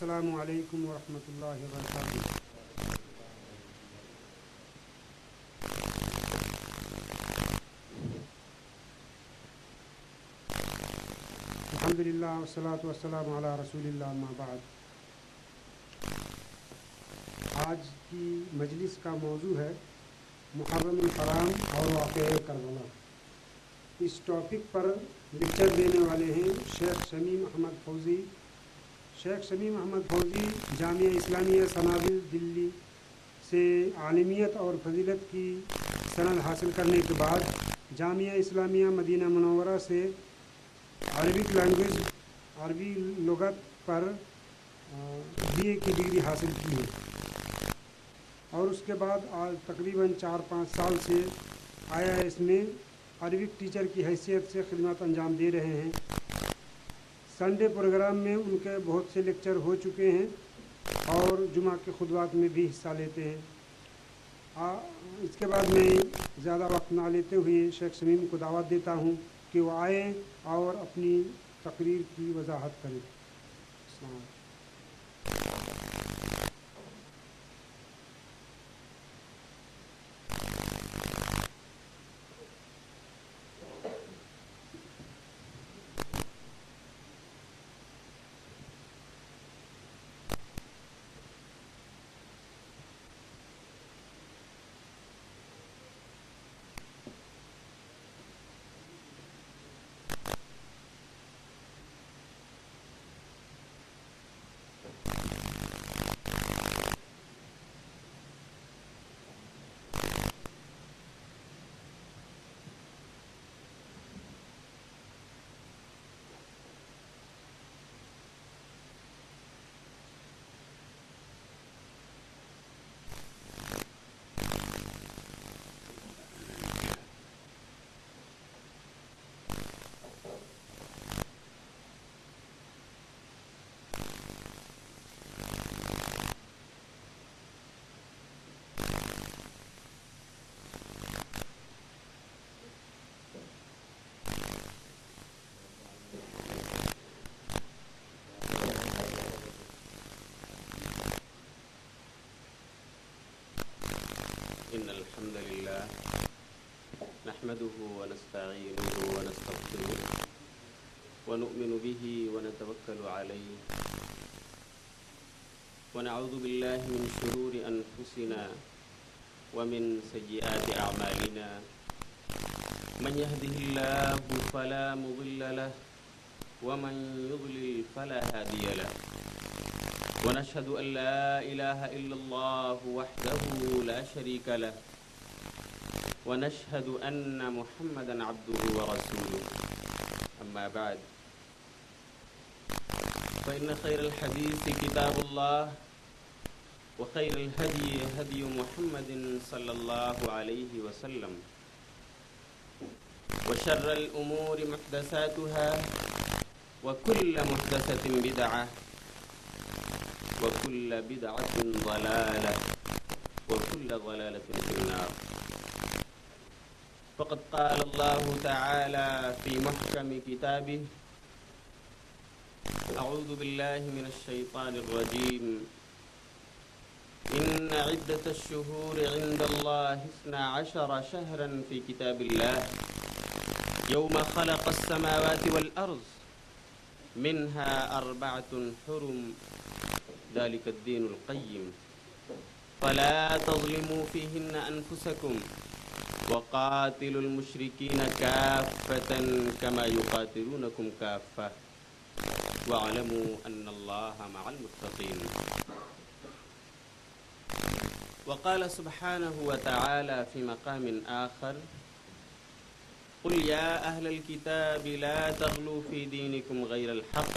السلام علیکم ورحمۃ اللہ وبرکاتہ۔ الحمد للہ والصلاۃ والسلام علی رسول اللہ اما بعد۔ آج کی مجلس کا موضوع ہے محرم الحرام اور واقعہ کربلا۔ اس ٹاپک پر لیکچر دینے والے ہیں شیخ شمیم احمد فوزی۔ شیخ شمیم احمد فوزی جامعہ اسلامیہ سنابل دلی سے عالمیت اور فضیلت کی سند حاصل کرنے کے بعد جامعہ اسلامیہ مدینہ منورہ سے عربک لینگویج عربی لغت پر بی اے کی ڈگری حاصل کی ہے، اور اس کے بعد آج تقریباً 4-5 سال سے IIS میں عربک ٹیچر کی حیثیت سے خدمات انجام دے رہے ہیں۔ سنڈے پروگرام میں ان کے بہت سے لیکچر ہو چکے ہیں اور جمعہ کے خطبات میں بھی حصہ لیتے ہیں۔ اس کے بعد میں زیادہ وقت نہ لیتے ہوئے شیخ شمیم کو دعوت دیتا ہوں کہ وہ آئیں اور اپنی تقریر کی وضاحت کریں۔ السلام علیکم۔ إن الحمد لله نحمده ونستعينه ونستغفره ونؤمن به ونتوكل عليه ونعوذ بالله من شرور أنفسنا ومن سيئات أعمالنا من يهده الله فلا مضل له ومن يضلل فلا هادي له ونشهد أن لا إله إلا الله وحده لا شريك له ونشهد أن محمدا عبده ورسوله أما بعد فإن خير الحديث كتاب الله وخير الهدي هدي محمد صلى الله عليه وسلم وشر الأمور محدثاتها وكل محدثة بدعة وكل بدعة ضلالة وكل ضلالة في النار فقد قال الله تعالى في محكم كتابه أعوذ بالله من الشيطان الرجيم إن عدة الشهور عند الله 12 شهرا في كتاب الله يوم خلق السماوات والأرض منها 4 حرم ذلك الدين القيم فلا تظلموا فيهن أنفسكم وقاتلوا المشركين كافة كما يقاتلونكم كافة واعلموا أن الله مع المتقين وقال سبحانه وتعالى في مقام آخر قل يا أهل الكتاب لا تغلوا في دينكم غير الحق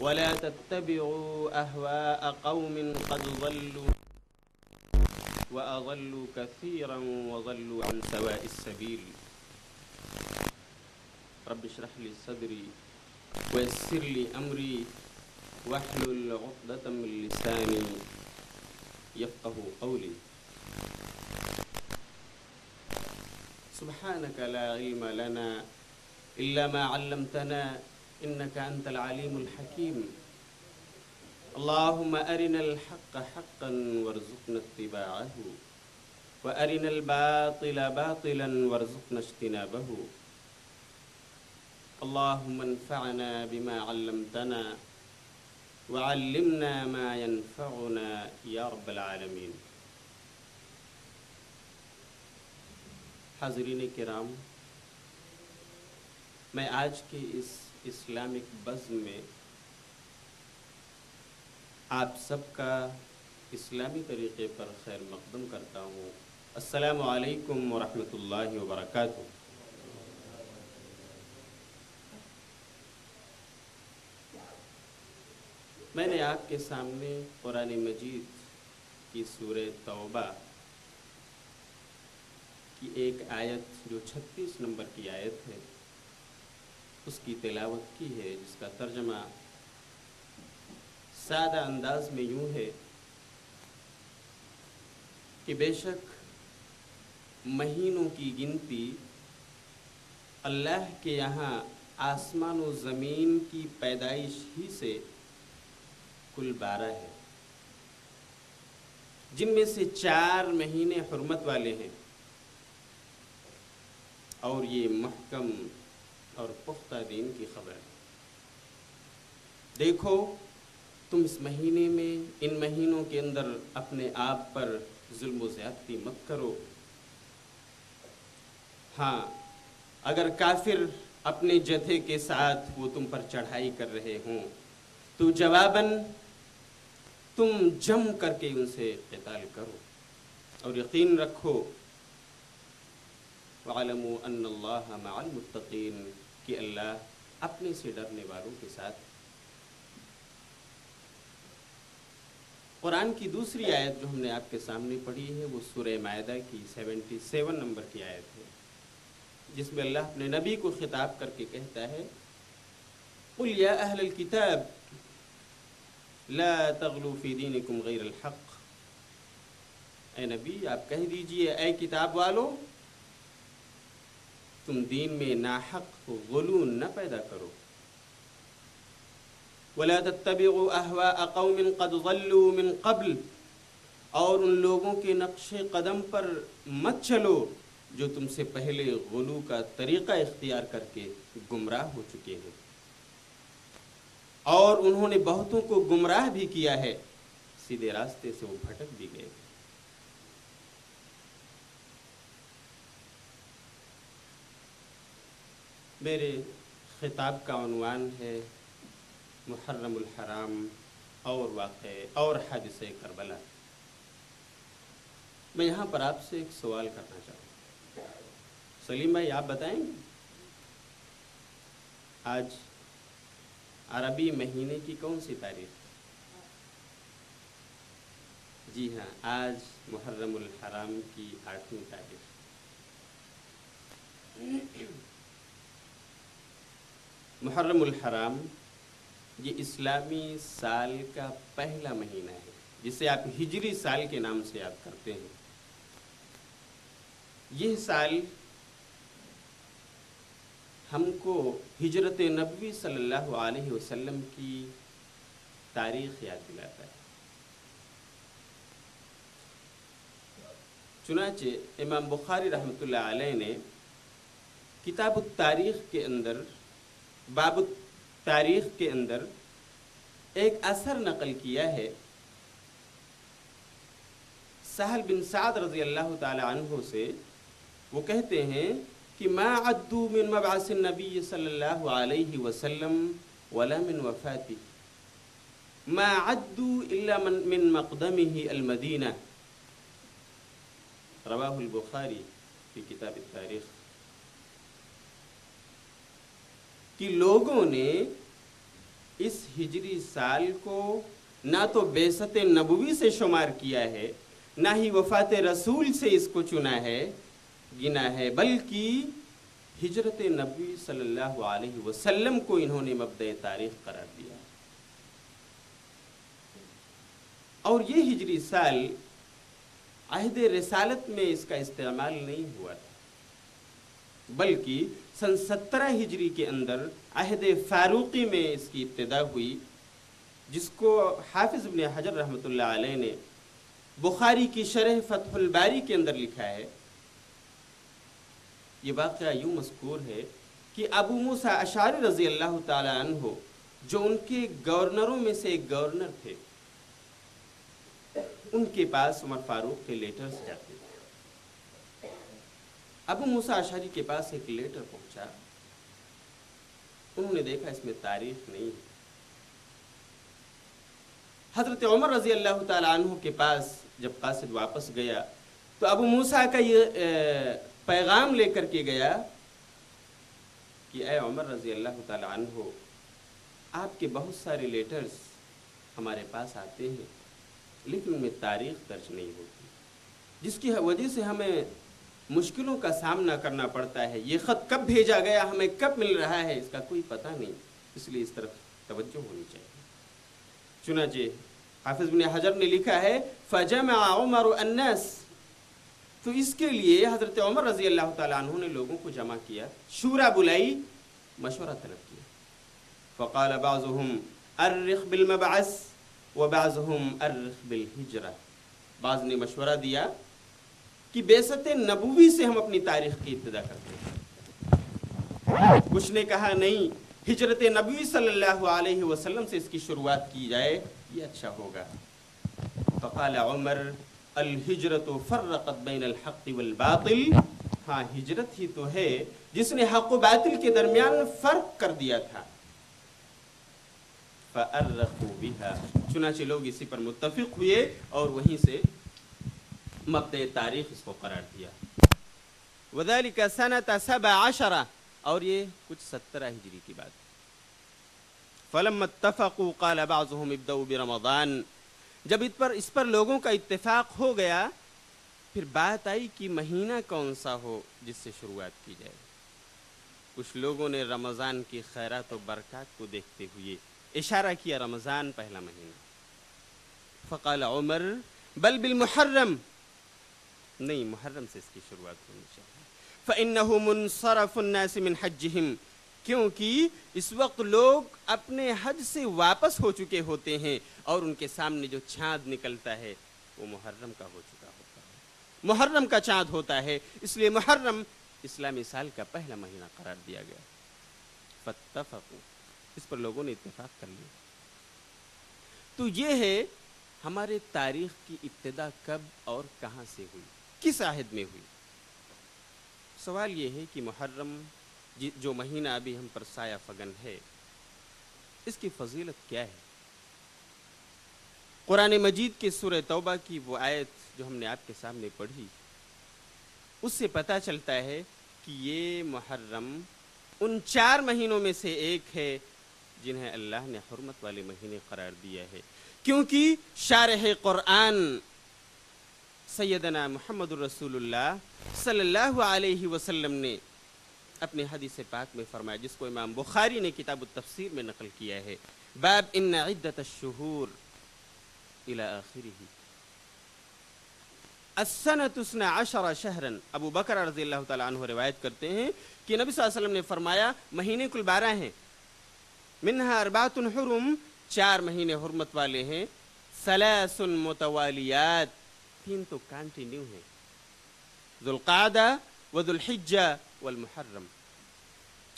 ولا تتبعوا أهواء قوم قد ضلوا وأضلوا كثيرا وضلوا عن سواء السبيل رب اشرح لي صدري ويسر لي أمري واحلل عقدة من لساني يفقه قولي سبحانك لا علم لنا إلا ما علمتنا إنك أنت العليم الحكيم اللهم أرنا الحق حقا وارزقنا اتباعه وأرنا الباطل باطلا وارزقنا اجتنابه. اللهم انفعنا بما علمتنا وعلمنا ما ينفعنا یا رب العالمین. حاضرین کرام، میں آج کے اس اسلامک بزم میں آپ سب کا اسلامی طریقے پر خیر مقدم کرتا ہوں. السلام علیکم ورحمۃ اللہ وبرکاتہ. میں نے آپ کے سامنے قرآن مجید کی سورہ توبہ کی ایک آیت جو 36 نمبر کی آیت ہے اس کی تلاوت کی ہے، جس کا ترجمہ سادہ انداز میں یوں ہے کہ بے شک مہینوں کی گنتی اللہ کے یہاں آسمان و زمین کی پیدائش ہی سے کل 12 ہے، جن میں سے 4 مہینے حرمت والے ہیں، اور یہ محکم اور پختہ دین کی خبر ہے. دیکھو تم اس مہینے میں، ان مہینوں کے اندر اپنے آپ پر ظلم و زیادتی مت کرو. ہاں، اگر کافر اپنے جتھے کے ساتھ وہ تم پر چڑھائی کر رہے ہوں تو جواباً تم جم کر کے ان سے قتال کرو، اور یقین رکھو وَعَلَمُوا أَنَّ اللَّهَ مَعَ الْمُتَّقِينَ کہ اللہ اپنے سے ڈرنے والوں کے ساتھ. قرآن کی دوسری آیت جو ہم نے آپ کے سامنے پڑھی ہے وہ سورہ مائدہ کی 77 نمبر کی آیت ہے، جس میں اللہ اپنے نبی کو خطاب کر کے کہتا ہے قُلْ يَا أَهْلَ الْكِتَابِ لَا تَغْلُوا فِي دِينِكُمْ غَيْرَ الْحَقِّ. اے نبی آپ کہہ دیجئے، اے کتاب والو، تم دین میں ناحق غلو نہ پیدا کرو. وَلَا تَتَّبِعُوا أَهْوَاءَ قَوْمٍ قَدْ ضَلُّوا مِنْ قَبْلِ، اور ان لوگوں کے نقش قدم پر مت چلو جو تم سے پہلے غلو کا طریقہ اختیار کر کے گمراہ ہو چکے ہیں، اور انہوں نے بہتوں کو گمراہ بھی کیا ہے، سیدھے راستے سے وہ بھٹک بھی گئے. میرے خطاب کا عنوان ہے محرم الحرام اور واقعے اور حادثہ کربلا. میں یہاں پر آپ سے ایک سوال کرنا چاہتا ہوں. سلیم بھائی آپ بتائیں گے آج عربی مہینے کی کون سی تاریخ؟ جی ہاں، آج محرم الحرام کی 8ویں تاریخ. محرم الحرام یہ اسلامی سال کا پہلا مہینہ ہے، جسے آپ ہجری سال کے نام سے یاد کرتے ہیں. یہ سال ہم کو ہجرت نبوی صلی اللہ علیہ وسلم کی تاریخ یاد دلاتا ہے. چنانچہ امام بخاری رحمۃ اللہ علیہ نے کتاب التاریخ کے اندر، باب تاریخ کے اندر ایک اثر نقل کیا ہے. سہل بن سعد رضی اللہ تعالی عنہ سے وہ کہتے ہیں کہ ما عدوا من مبعث النبی صلی اللہ علیہ وسلم ولا من وفاته ما عدوا الا من مقدمه المدینہ. رواہ البخاری فی کتاب التاریخ. کہ لوگوں نے اس ہجری سال کو نہ تو بعثت نبوی سے شمار کیا ہے، نہ ہی وفات رسول سے اس کو چنا ہے، گنا ہے، بلکہ ہجرت نبوی صلی اللہ علیہ وسلم کو انہوں نے مبدأ تاریخ قرار دیا. اور یہ ہجری سال عہد رسالت میں اس کا استعمال نہیں ہوا تھا، بلکہ سن 17 ہجری کے اندر عہد فاروقی میں اس کی ابتدا ہوئی، جس کو حافظ ابن حجر رحمۃ اللہ علیہ نے بخاری کی شرح فتح الباری کے اندر لکھا ہے، یہ واقعہ یوں مذکور ہے کہ ابو موسیٰ اشعری رضی اللہ تعالی عنہ جو ان کے گورنروں میں سے ایک گورنر تھے، ان کے پاس عمر فاروق کے لیٹرز جاتے تھے۔ ابو موسیٰ اشعری کے پاس ایک لیٹر پہنچا، انہوں نے دیکھا اس میں تاریخ نہیں ہے۔ حضرت عمر رضی اللہ تعالی عنہ کے پاس جب قاصد واپس گیا تو ابو موسیٰ کا یہ پیغام لے کر کے گیا کہ اے عمر رضی اللہ تعالی عنہ، آپ کے بہت سارے لیٹرز ہمارے پاس آتے ہیں لیکن ان میں تاریخ درج نہیں ہوتی، جس کی وجہ سے ہمیں مشکلوں کا سامنا کرنا پڑتا ہے۔ یہ خط کب بھیجا گیا، ہمیں کب مل رہا ہے، اس کا کوئی پتہ نہیں، اس لیے اس طرف توجہ ہونی چاہیے۔ چنانچہ حافظ بن حجر نے لکھا ہے فجمع عمر الناس، تو اس کے لیے حضرت عمر رضی اللہ تعالیٰ عنہ نے لوگوں کو جمع کیا، شورا بلائی، مشورہ طلب کیا۔ فقال بعضهم ارخ بالمبعث وبعضهم ارخ بالہجرہ، بعض نے مشورہ دیا کہ بعثت نبوی سے ہم اپنی تاریخ کی ابتدا کرتے ہیں، کچھ نے کہا نہیں، ہجرت نبوی صلی اللہ علیہ وسلم سے اس کی شروعات کی جائے، یہ اچھا ہوگا۔ فقال عمر الہجرت فرقت بین الحق والباطل، ہاں ہجرت ہی تو ہے جس نے حق و باطل کے درمیان فرق کر دیا تھا۔ فأرخوا بها، چنانچہ لوگ اسی پر متفق ہوئے اور وہیں سے مبدأ تاریخ اس کو قرار دیا۔ وذلك سنة 17، اور یہ کچھ 17 ہجری کی بات۔ فلما اتفقوا قال بعضهم ابدأوا برمضان، جب اس پر لوگوں کا اتفاق ہو گیا پھر بات آئی کہ مہینہ کون سا ہو جس سے شروعات کی جائے۔ کچھ لوگوں نے رمضان کی خیرات و برکات کو دیکھتے ہوئے اشارہ کیا رمضان پہلا مہینہ۔ فقال عمر بل بالمحرم، نہیں محرم سے اس کی شروعات ہونی چاہیے۔ فإنه منصرف الناس من حجهم، کیونکہ اس وقت لوگ اپنے حج سے واپس ہو چکے ہوتے ہیں اور ان کے سامنے جو چاند نکلتا ہے وہ محرم کا ہو چکا ہوتا ہے، محرم کا چاند ہوتا ہے، اس لیے محرم اسلامی سال کا پہلا مہینہ قرار دیا گیا۔ فاتفقوا، اس پر لوگوں نے اتفاق کر لیا۔ تو یہ ہے ہمارے تاریخ کی ابتدا کب اور کہاں سے ہوئی، کس عہد میں ہوئی۔ سوال یہ ہے کہ محرم جو مہینہ ابھی ہم پر سایہ فگن ہے، اس کی فضیلت کیا ہے؟ قرآن مجید کے سورہ توبہ کی وہ آیت جو ہم نے آپ کے سامنے پڑھی، اس سے پتہ چلتا ہے کہ یہ محرم ان 4 مہینوں میں سے ایک ہے جنہیں اللہ نے حرمت والے مہینے قرار دیا ہے، کیونکہ شارح قرآن سیدنا محمد الرسول اللہ صلی اللہ علیہ وسلم نے اپنے حدیث پاک میں فرمایا، جس کو امام بخاری نے کتاب التفسیر میں نقل کیا ہے، باب ان عدت الشہور الى آخرہ، السنۃ 12 شہرا۔ ابو بکر رضی اللہ تعالیٰ عنہ روایت کرتے ہیں کہ نبی صلی اللہ علیہ وسلم نے فرمایا مہینے کل 12 ہیں، منہا 4 حرم، 4 مہینے حرمت والے ہیں، 3 متوالیات، 3 تو کانٹینیو ہیں، ذوالقعدہ وذوالحجہ والمحرم،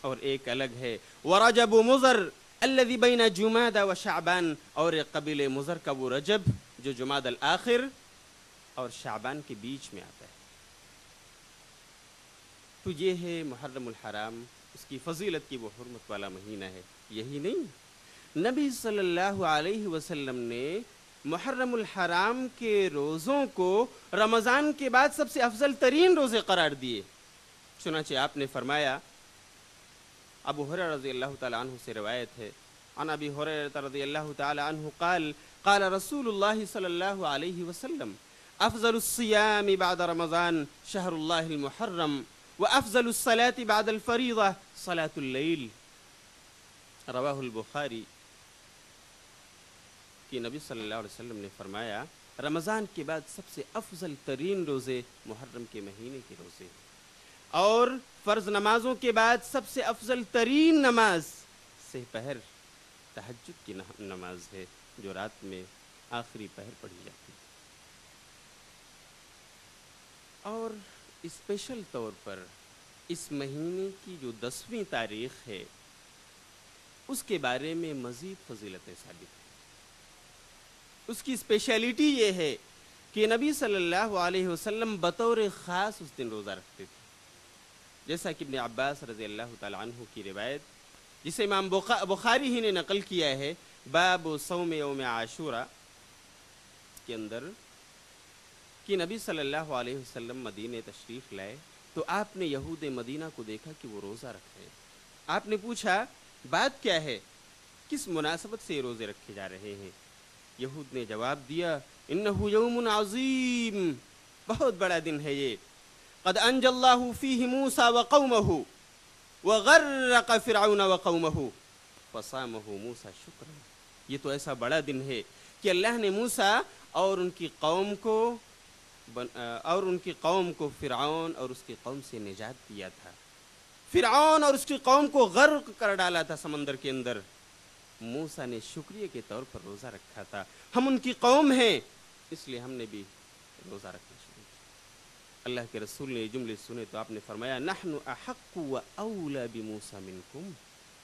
اور ایک الگ ہے ورجب مضر الذي بین جمادى وشعبان، اور ایک قبیل مضر کا وہ رجب جو جمادى الآخر اور شعبان کے بیچ میں آتا ہے۔ تو یہ ہے محرم الحرام، اس کی فضیلت کی وہ حرمت والا مہینہ ہے۔ یہی نہیں، نبی صلی اللہ علیہ وسلم نے محرم الحرام کے روزوں کو رمضان کے بعد سب سے افضل ترین روزے قرار دیے۔ چنانچہ آپ نے فرمایا، ابو ہریرہ رضی اللہ تعالی عنہ سے روایت ہے، عن ابی ہریرہ رضی اللہ تعالی عنہ قال قال رسول اللہ صلی اللہ علیہ وسلم افضل الصیام بعد رمضان شہر اللہ المحرم وافضل الصلاة بعد الفریضہ صلاة اللیل۔ رواہ البخاری، کہ نبی صلی اللہ علیہ وسلم نے فرمایا رمضان کے بعد سب سے افضل ترین روزے محرم کے مہینے کے روزے، اور فرض نمازوں کے بعد سب سے افضل ترین نماز سحر تہجد کی نماز ہے۔ جو رات میں آخری پہر پڑھی جاتی ہے. اور اسپیشل طور پر اس مہینے کی جو 10ویں تاریخ ہے اس کے بارے میں مزید فضیلتیں ثابت ہیں. اس کی اسپیشلٹی یہ ہے کہ نبی صلی اللہ علیہ وسلم بطور خاص اس دن روزہ رکھتے تھے، جیسا کہ ابن عباس رضی اللہ تعالی عنہ کی روایت جسے امام بخاری ہی نے نقل کیا ہے، باب صوم یوم عاشورہ کے اندر، کہ نبی صلی اللہ علیہ وسلم مدینہ تشریف لائے تو آپ نے یہود مدینہ کو دیکھا کہ وہ روزہ رکھ رہے ہیں. آپ نے پوچھا بات کیا ہے، کس مناسبت سے یہ روزے رکھے جا رہے ہیں؟ یہود نے جواب دیا انہ یوم عظیم، بہت بڑا دن ہے یہ، قد انجى اللہ فیہ موسیٰ وقومہ وغرق فرعون وقومہ فصامہ موسیٰ شکرا. یہ تو ایسا بڑا دن ہے کہ اللہ نے موسیٰ اور ان کی قوم کو فرعون اور اس کی قوم سے نجات دیا تھا. فرعون اور اس کی قوم کو غرق کر ڈالا تھا سمندر کے اندر. موسیٰ نے شکریہ کے طور پر روزہ رکھا تھا. ہم ان کی قوم ہیں اس لیے ہم نے بھی روزہ رکھنا شروع کیا. اللہ کے رسول نے یہ جملے سنے تو آپ نے فرمایا نحن احق و اولی بموسیٰ منکم،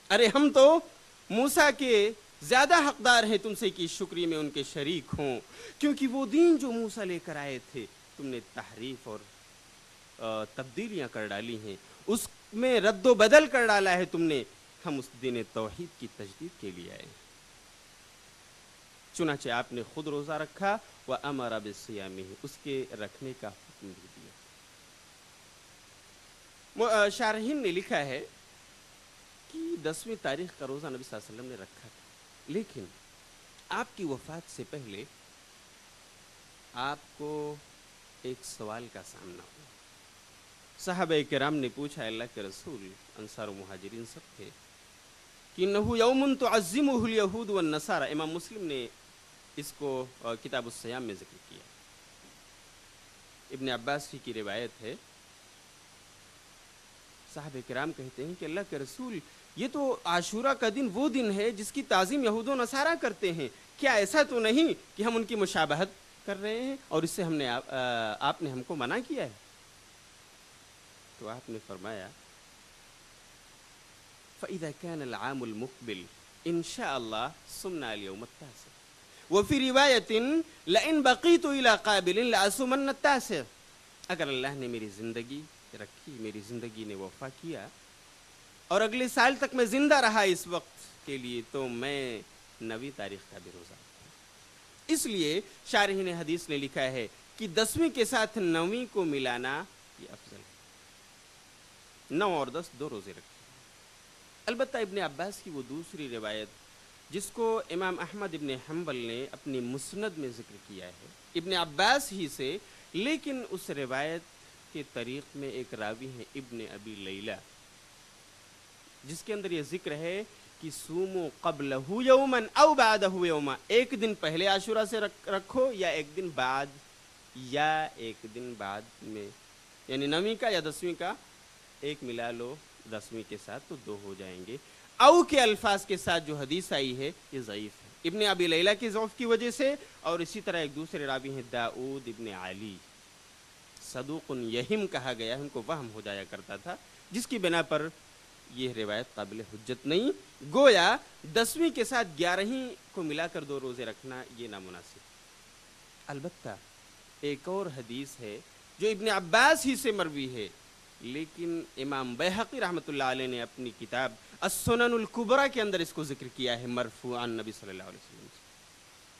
ارے ہم تو موسیٰ کے زیادہ حقدار ہیں تم سے کہ شکریہ میں ان کے شریک ہوں، کیونکہ وہ دین جو موسیٰ لے کر آئے تھے تم نے تحریف اور تبدیلیاں کر ڈالی ہیں، اس میں رد و بدل کر ڈالا ہے تم نے. ہم اس دین توحید کی تجدید کے لیے آئے. چنانچہ آپ نے خود روزہ رکھا وَأَمَرَ بِصِيَامِهِ، اس کے رکھنے کا حکم بھی دیا. شارحین نے لکھا ہے کہ 10ویں تاریخ کا روزہ نبی صلی اللہ علیہ وسلم نے رکھا تھا، لیکن آپ کی وفات سے پہلے آپ کو ایک سوال کا سامنا ہوا. صحابہ کرام نے پوچھا اللہ کے رسول، انصار و مہاجرین سب تھے، کہ انہو یوم تعظمہ الیہود والنصارى. امام مسلم نے اس کو کتاب الصیام میں ذکر کیا. ابن عباس کی روایت ہے، صحابہ کرام کہتے ہیں کہ اللہ کے رسول یہ تو عاشورہ کا دن وہ دن ہے جس کی تعظیم یہود و نصارہ کرتے ہیں، کیا ایسا تو نہیں کہ ہم ان کی مشابہت کر رہے ہیں اور اس سے ہم نے آپ نے ہم کو منع کیا ہے؟ تو آپ نے فرمایا فَإِذَا كَانَ الْعَامُ الْمُقْبِلِ إِنْ شَاءَ اللَّهُ صُمْنَا الْيَوْمَ التَّاسِعَ وَفِي رِوَایَةٍ لَئِنْ بَقِيتُ إِلَىٰ قَابِلٍ لَأَصُومَنَّ التَّاسِعَ. اگر اللہ نے میری زندگی رکھی، میری زندگی نے وفا کیا اور اگلے سال تک میں زندہ رہا اس وقت کے لیے، تو میں 9ویں تاریخ کا بھی روزہ رکھوں. اس لیے شارحین حدیث نے لکھا ہے کہ 10ویں کے ساتھ 9ویں کو ملانا یہ افضل ہے. 9 اور 10 دو روزے رکھے. البتہ ابن عباس کی وہ دوسری روایت جس کو امام احمد ابن حنبل نے اپنی مسند میں ذکر کیا ہے ابن عباس ہی سے، لیکن اس روایت کے طریق میں ایک راوی ہے ابن ابی لیلہ، جس کے اندر یہ ذکر ہے کہ سومو قبلہ یومن او بعدہ یوما، ایک دن پہلے عاشورہ سے رکھو یا ایک دن بعد یا ایک دن بعد میں، یعنی 9ویں کا یا 10ویں کا ایک ملا لو 10ویں کے ساتھ تو 2 ہو جائیں گے. او کے الفاظ کے ساتھ جو حدیث آئی ہے یہ ضعیف ہے ابن ابی لیلہ کے ضعف کی وجہ سے، اور اسی طرح ایک دوسرے راوی ہیں داؤد ابن علی، صدوق یہم کہا گیا ہے، ان کو وہم ہو جایا کرتا تھا، جس کی بنا پر یہ روایت قابل حجت نہیں. گویا 10ویں کے ساتھ 11ویں کو ملا کر 2 روزے رکھنا یہ نامناسب. البتہ ایک اور حدیث ہے جو ابن عباس ہی سے مروی ہے، لیکن امام بیہقی رحمۃ اللہ علیہ نے اپنی کتاب السنن الکبریٰ کے اندر اس کو ذکر کیا ہے مرفوعاً نبی صلی اللہ علیہ وسلم سے،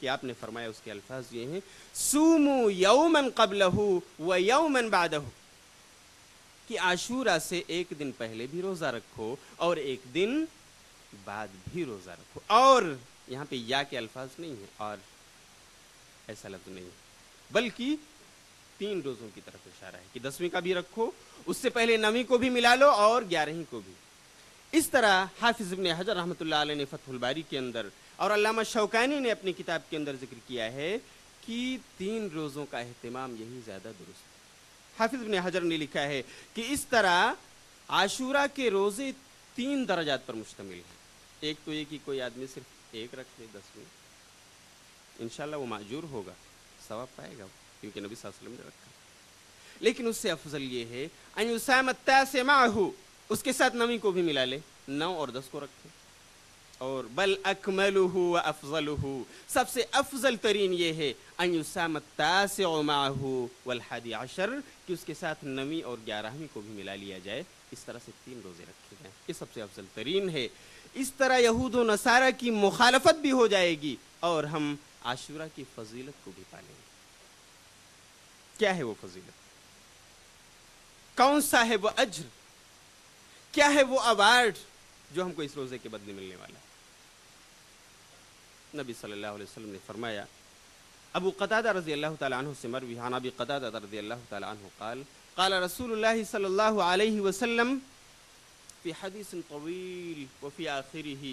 کہ آپ نے فرمایا، اس کے الفاظ یہ ہیں سومو یومن قبلہ و یومن بعدہ، کہ عاشورہ سے ایک دن پہلے بھی روزہ رکھو اور ایک دن بعد بھی روزہ رکھو. اور یہاں پہ یا کے الفاظ نہیں ہیں اور ایسا لفظ نہیں ہے، بلکہ 3 روزوں کی طرف اشارہ ہے کہ 10ویں کا بھی رکھو، اس سے پہلے 9ویں کو بھی ملا لو اور 11ویں کو بھی. اس طرح حافظ ابن حجر رحمۃ اللہ علیہ نے فتح الباری کے اندر اور علامہ شوکانی نے اپنی کتاب کے اندر ذکر کیا ہے کہ 3 روزوں کا اہتمام یہی زیادہ درست ہے. حافظ ابن حجر نے لکھا ہے کہ اس طرح عاشورہ کے روزے 3 درجات پر مشتمل ہیں. ایک تو یہ کہ کوئی آدمی صرف ایک رکھ لے 10ویں، انشاءاللہ وہ ماجور ہوگا، ثواب پائے گا، کیونکہ نبی صلی اللہ علیہ وسلم نے رکھا. لیکن اس سے افضل یہ ہے ان یصام التاسع معه، اس کے ساتھ نویں کو بھی ملا لے، 9 اور 10 کو رکھے. اور بل اکملہ و افضلہ، سب سے افضل ترین یہ ہے ان یصام التاسع معه والحادی عشر، کہ اس کے ساتھ 9ویں اور 11ویں کو بھی ملا لیا جائے. اس طرح سے 3 روزے رکھے جائیں، یہ سب سے افضل ترین ہے. اس طرح یہود و نصارہ کی مخالفت بھی ہو جائے گی اور ہم عاشورہ کی فضیلت کو بھی پالیں گے. کیا ہے وہ فضیلت؟ کون سا ہے وہ اجر؟ کیا ہے وہ ایوارڈ جو ہم کو اس روزے کے بدلے ملنے والا ہے؟ نبی صلی اللہ علیہ وسلم نے فرمایا، ابو قتادہ رضی اللہ تعالیٰ عنہ سے مروی، عن ابی قتادہ رضی اللہ تعالیٰ عنہ قال قال رسول اللہ صلی اللہ علیہ وسلم فی حدیث طویل وفی آخرہ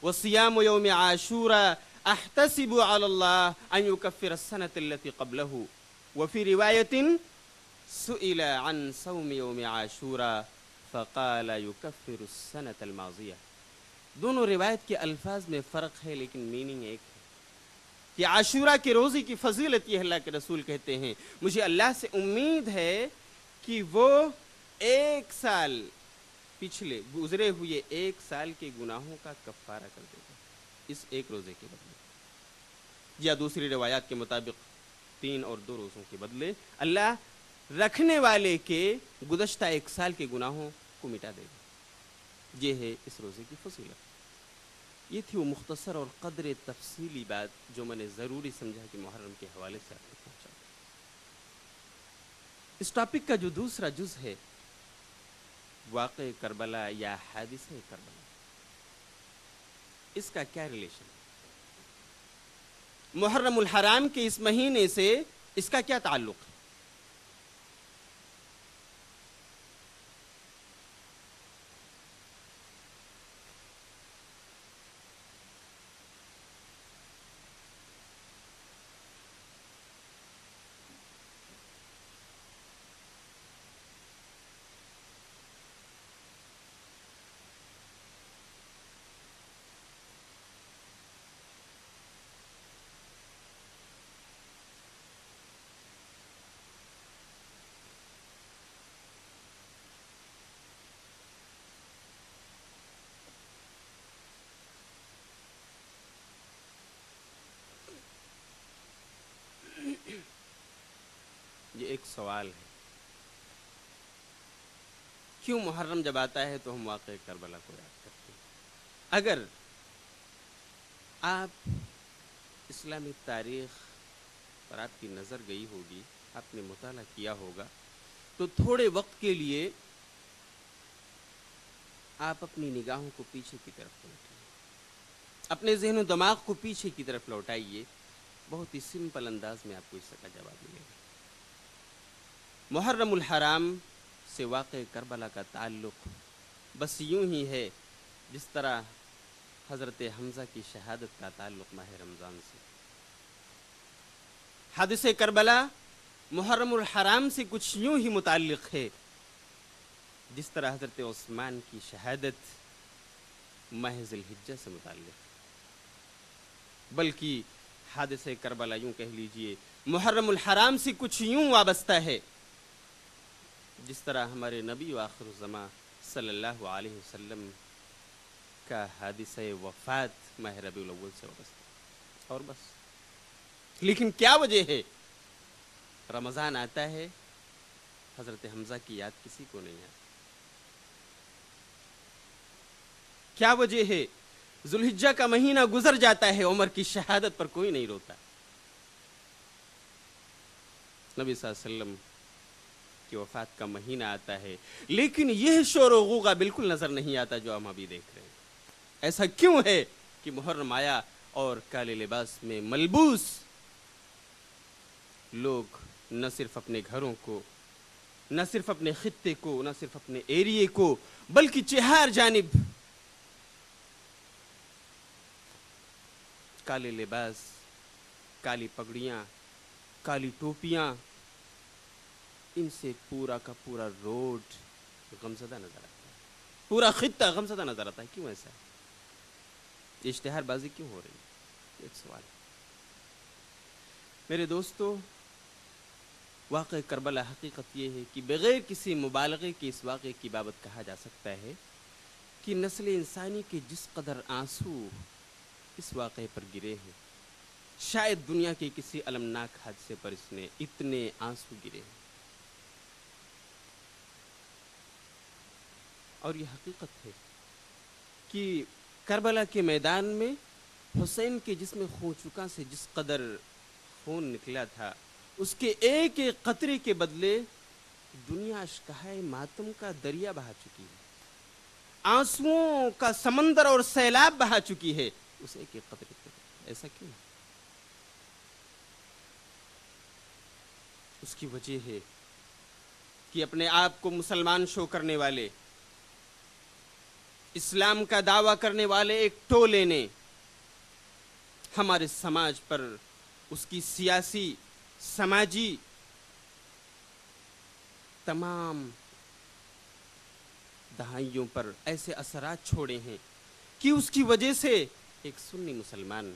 وصیام یوم عاشوراء احتسب علی اللہ ان یکفر السنة التي قبلہ وفی روایت سئل عن صوم یوم عاشوراء فقال یکفر السنة الماضیہ. دونوں روایت کے الفاظ میں فرق ہے لیکن میننگ ایک ہے کہ عاشورہ کے روزے کی فضیلت یہ اللہ کے رسول کہتے ہیں مجھے اللہ سے امید ہے کہ وہ 1 سال پچھلے گزرے ہوئے 1 سال کے گناہوں کا کفارہ کر دے گا اس ایک روزے کے بدلے. یا دوسری روایات کے مطابق 3 اور 2 روزوں کے بدلے اللہ رکھنے والے کے گزشتہ 1 سال کے گناہوں کو مٹا دے گا. یہ ہے اس روزے کی فضیلت. یہ تھی وہ مختصر اور قدر تفصیلی بات جو میں نے ضروری سمجھا کہ محرم کے حوالے سے آپ کو پہنچا. اس ٹاپک کا جو دوسرا جز ہے واقع کربلا یا حادثہ کربلا، اس کا کیا ریلیشن ہے؟ محرم الحرام کے اس مہینے سے اس کا کیا تعلق ہے؟ یہ ایک سوال ہے. کیوں محرم جب آتا ہے تو ہم واقع کربلا کو یاد کرتے ہیں؟ اگر آپ اسلامی تاریخ پر آپ کی نظر گئی ہوگی، آپ نے مطالعہ کیا ہوگا، تو تھوڑے وقت کے لیے آپ اپنی نگاہوں کو پیچھے کی طرف لوٹائیے، اپنے ذہن و دماغ کو پیچھے کی طرف لوٹائیے. بہت ہی سمپل انداز میں آپ کو اس کا جواب ملے گا. محرم الحرام سے واقع کربلا کا تعلق بس یوں ہی ہے جس طرح حضرت حمزہ کی شہادت کا تعلق ماہ رمضان سے. حادثہ کربلا محرم الحرام سے کچھ یوں ہی متعلق ہے جس طرح حضرت عثمان کی شہادت ماہ ذی الحجہ سے متعلق ہے. بلکہ حادثہ کربلا یوں کہہ لیجئے محرم الحرام سے کچھ یوں وابستہ ہے جس طرح ہمارے نبی و آخر الزمان صلی اللہ علیہ وسلم کا حادثہ وفات ماہ ربیع الاول سے وابستہ. اور بس. لیکن کیا وجہ ہے؟ رمضان آتا ہے، حضرت حمزہ کی یاد کسی کو نہیں آتی. کیا وجہ ہے؟ ذوالحجہ کا مہینہ گزر جاتا ہے، عمر کی شہادت پر کوئی نہیں روتا. نبی صلی اللہ علیہ وسلم کی وفات کا مہینہ آتا ہے لیکن یہ شور و غوغا بالکل نظر نہیں آتا جو ہم ابھی دیکھ رہے ہیں. ایسا کیوں ہے کہ محرم آیا اور کالے لباس میں ملبوس لوگ نہ صرف اپنے گھروں کو، نہ صرف اپنے خطے کو، نہ صرف اپنے ایریے کو، بلکہ چہار جانب کالے لباس، کالی پگڑیاں، کالی ٹوپیاں، ان سے پورا کا پورا روڈ غمزدہ نظر آتا ہے، پورا خطہ غمزدہ نظر آتا ہے. کیوں ایسا ہے؟ اشتہار بازی کیوں ہو رہی ہے؟ ایک سوال ہے. میرے دوستو، واقع کربلا حقیقت یہ ہے کہ بغیر کسی مبالغے کے اس واقعے کی بابت کہا جا سکتا ہے کہ نسل انسانی کے جس قدر آنسو اس واقعے پر گرے ہیں، شاید دنیا کے کسی المناک حادثے پر اس نے اتنے آنسو گرے ہیں۔ اور یہ حقیقت ہے کہ کربلا کے میدان میں حسین کے جسم خون چکا سے جس قدر خون نکلا تھا، اس کے ایک ایک قطرے کے بدلے دنیا اشکہائے ماتم کا دریا بہا چکی ہے، آنسوؤں کا سمندر اور سیلاب بہا چکی ہے اس ایک ایک قطرے کے بدلے۔ ایسا کیوں؟ اس کی وجہ ہے کہ اپنے آپ کو مسلمان شو کرنے والے، اسلام کا دعویٰ کرنے والے ایک ٹولے نے ہمارے سماج پر اس کی سیاسی، سماجی تمام دہائیوں پر ایسے اثرات چھوڑے ہیں کہ اس کی وجہ سے ایک سنی مسلمان،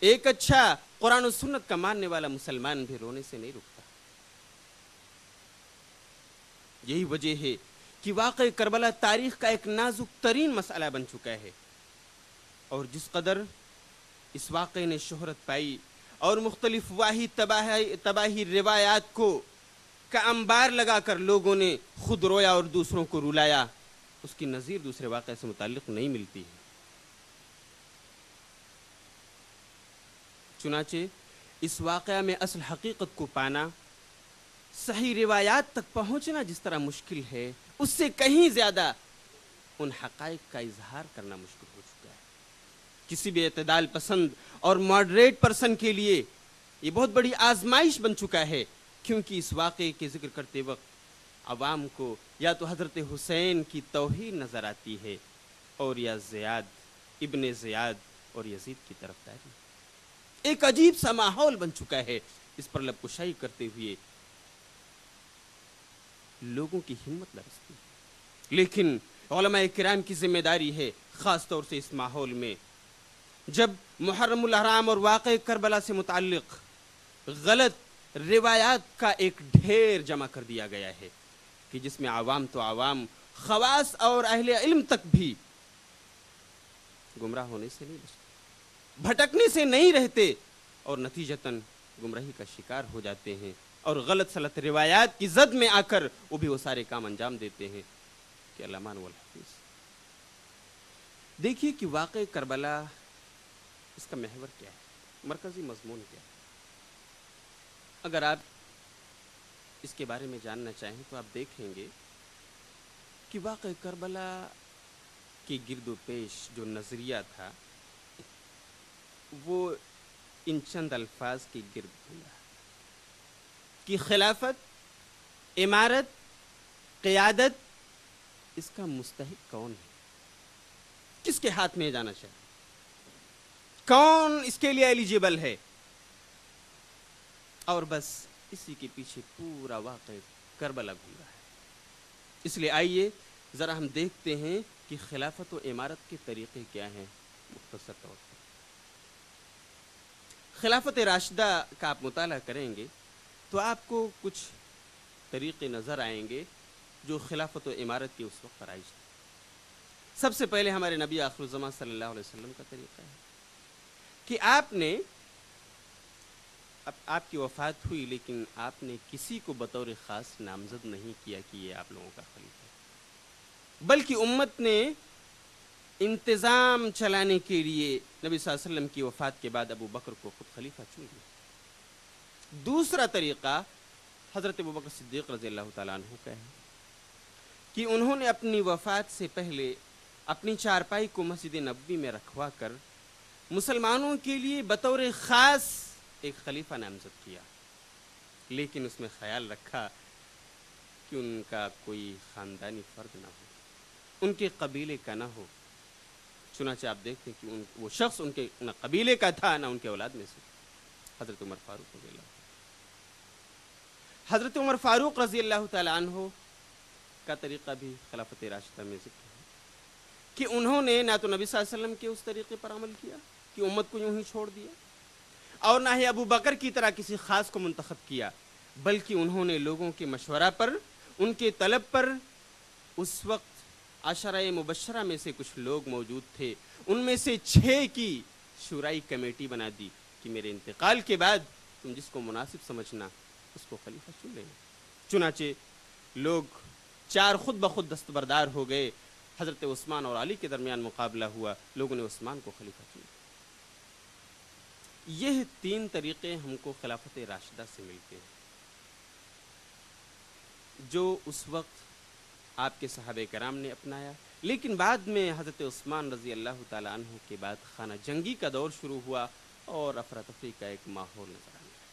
ایک اچھا قرآن و سنت کا ماننے والا مسلمان بھی رونے سے نہیں رکتا۔ یہی وجہ ہے کہ واقع کربلا تاریخ کا ایک نازک ترین مسئلہ بن چکا ہے، اور جس قدر اس واقعے نے شہرت پائی اور مختلف واہی تباہی روایات کو کا انبار لگا کر لوگوں نے خود رویا اور دوسروں کو رلایا، اس کی نظیر دوسرے واقعے سے متعلق نہیں ملتی ہے۔ چنانچہ اس واقعہ میں اصل حقیقت کو پانا، صحیح روایات تک پہنچنا جس طرح مشکل ہے، اس سے کہیں زیادہ ان حقائق کا اظہار کرنا مشکل ہو چکا ہے۔ کسی بھی اعتدال پسند اور ماڈریٹ پرسن کے لیے یہ بہت بڑی آزمائش بن چکا ہے، کیونکہ اس واقعے کے ذکر کرتے وقت عوام کو یا تو حضرت حسین کی توہین نظر آتی ہے اور یا زیاد ابن زیاد اور یزید کی طرفداری۔ ایک عجیب سا ماحول بن چکا ہے۔ اس پر لب کشائی کرتے ہوئے لوگوں کی ہمت لرزتی ہے، لیکن علماء کرام کی ذمہ داری ہے، خاص طور سے اس ماحول میں جب محرم الحرام اور واقع کربلا سے متعلق غلط روایات کا ایک ڈھیر جمع کر دیا گیا ہے کہ جس میں عوام تو عوام، خواص اور اہل علم تک بھی گمراہ ہونے سے نہیں بچتے، بھٹکنے سے نہیں رہتے، اور نتیجتاً گمراہی کا شکار ہو جاتے ہیں، اور غلط سلط روایات کی زد میں آ کر وہ سارے کام انجام دیتے ہیں کہ اللہ مان والحفیظ۔ دیکھیے کہ واقع کربلا اس کا محور کیا ہے، مرکزی مضمون کیا ہے۔ اگر آپ اس کے بارے میں جاننا چاہیں تو آپ دیکھیں گے کہ واقع کربلا کے گرد و پیش جو نظریہ تھا وہ ان چند الفاظ کے گرد گھوما کہ خلافت، امارت، قیادت، اس کا مستحق کون ہے، کس کے ہاتھ میں جانا چاہیے، کون اس کے لیے ایلیجیبل ہے، اور بس اسی کے پیچھے پورا واقع کربلا گھوم رہا ہے۔ اس لیے آئیے ذرا ہم دیکھتے ہیں کہ خلافت و امارت کے طریقے کیا ہیں۔ مختصر طور پر خلافت راشدہ کا آپ مطالعہ کریں گے تو آپ کو کچھ طریقے نظر آئیں گے جو خلافت و امارت کے اس وقت رائج تھے۔ سب سے پہلے ہمارے نبی آخر الزمان صلی اللہ علیہ وسلم کا طریقہ ہے کہ آپ کی وفات ہوئی لیکن آپ نے کسی کو بطور خاص نامزد نہیں کیا کہ یہ آپ لوگوں کا خلیفہ ہے، بلکہ امت نے انتظام چلانے کے لیے نبی صلی اللہ علیہ وسلم کی وفات کے بعد ابو بکر کو خود خلیفہ چن لیا۔ دوسرا طریقہ حضرت ابو بکر صدیق رضی اللہ تعالیٰ عنہ کا ہے کہ انہوں نے اپنی وفات سے پہلے اپنی چارپائی کو مسجد نبوی میں رکھوا کر مسلمانوں کے لیے بطور خاص ایک خلیفہ نامزد کیا، لیکن اس میں خیال رکھا کہ ان کا کوئی خاندانی فرد نہ ہو، ان کے قبیلے کا نہ ہو۔ چنانچہ آپ دیکھتے ہیں کہ وہ شخص ان کے نہ قبیلے کا تھا نہ ان کے اولاد میں سے، حضرت عمر فاروق رضی اللہ عنہ۔ حضرت عمر فاروق رضی اللہ تعالیٰ عنہ کا طریقہ بھی خلافت راشدہ میں ذکر ہے کہ انہوں نے نہ تو نبی صلی اللہ علیہ وسلم کے اس طریقے پر عمل کیا کہ امت کو یوں ہی چھوڑ دیا، اور نہ ہی ابو بکر کی طرح کسی خاص کو منتخب کیا، بلکہ انہوں نے لوگوں کے مشورہ پر، ان کے طلب پر، اس وقت عشرہ مبشرہ میں سے کچھ لوگ موجود تھے، ان میں سے 6 کی شورائی کمیٹی بنا دی کہ میرے انتقال کے بعد تم جس کو مناسب سمجھنا اس کو خلیفہ چن لینا۔ چنانچہ لوگ 4 خود بخود دستبردار ہو گئے۔ حضرت عثمان اور علی کے درمیان مقابلہ ہوا، لوگوں نے عثمان کو خلیفہ چنا۔ یہ 3 طریقے ہم کو خلافت راشدہ سے ملتے ہیں، جو اس وقت آپ کے صحابہ کرام نے اپنایا، لیکن بعد میں حضرت عثمان رضی اللہ تعالیٰ عنہ کے بعد خانہ جنگی کا دور شروع ہوا اور افراتفری کا ایک ماحول نظر آنے لگا۔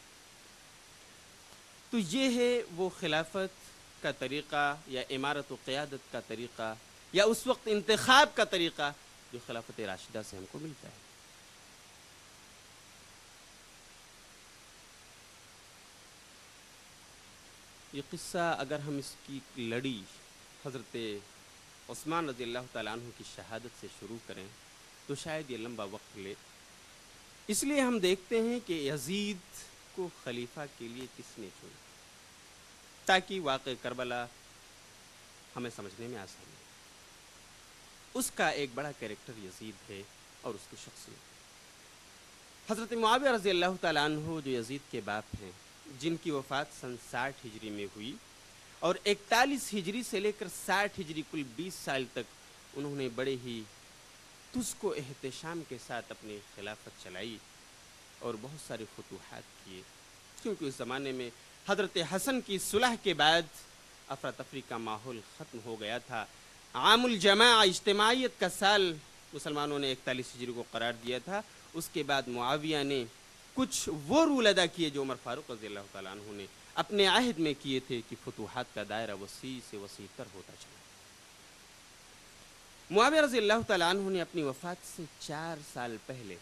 تو یہ ہے وہ خلافت کا طریقہ یا امارت و قیادت کا طریقہ یا اس وقت انتخاب کا طریقہ جو خلافت راشدہ سے ہم کو ملتا ہے۔ یہ قصہ اگر ہم اس کی لڑی حضرت عثمان رضی اللہ تعالیٰ عنہ کی شہادت سے شروع کریں تو شاید یہ لمبا وقت لے، اس لیے ہم دیکھتے ہیں کہ یزید کو خلیفہ کے لیے کس نے چنا، تاکہ واقع کربلا ہمیں سمجھنے میں آسانی ہو۔ اس کا ایک بڑا کریکٹر یزید ہے اور اس کی شخصیت۔ حضرت معاویہ رضی اللہ تعالیٰ عنہ جو یزید کے باپ ہیں، جن کی وفات سن 60 ہجری میں ہوئی اور 41 ہجری سے لے کر 60 ہجری کل 20 سال تک انہوں نے بڑے ہی تسک و احتشام کے ساتھ اپنی خلافت چلائی اور بہت سارے فتوحات کیے، کیونکہ اس زمانے میں حضرت حسن کی صلح کے بعد افراتفری کا ماحول ختم ہو گیا تھا۔ عام الجماع اجتماعیت کا سال مسلمانوں نے 41 ہجری کو قرار دیا تھا۔ اس کے بعد معاویہ نے کچھ وہ رول ادا کیے جو عمر فاروق رضی اللہ تعالیٰ عنہ نے اپنے عہد میں کیے تھے کہ فتوحات کا دائرہ وسیع سے وسیع تر ہوتا چلا۔ معاویہ رضی اللہ تعالیٰ عنہ نے اپنی وفات سے 4 سال پہلے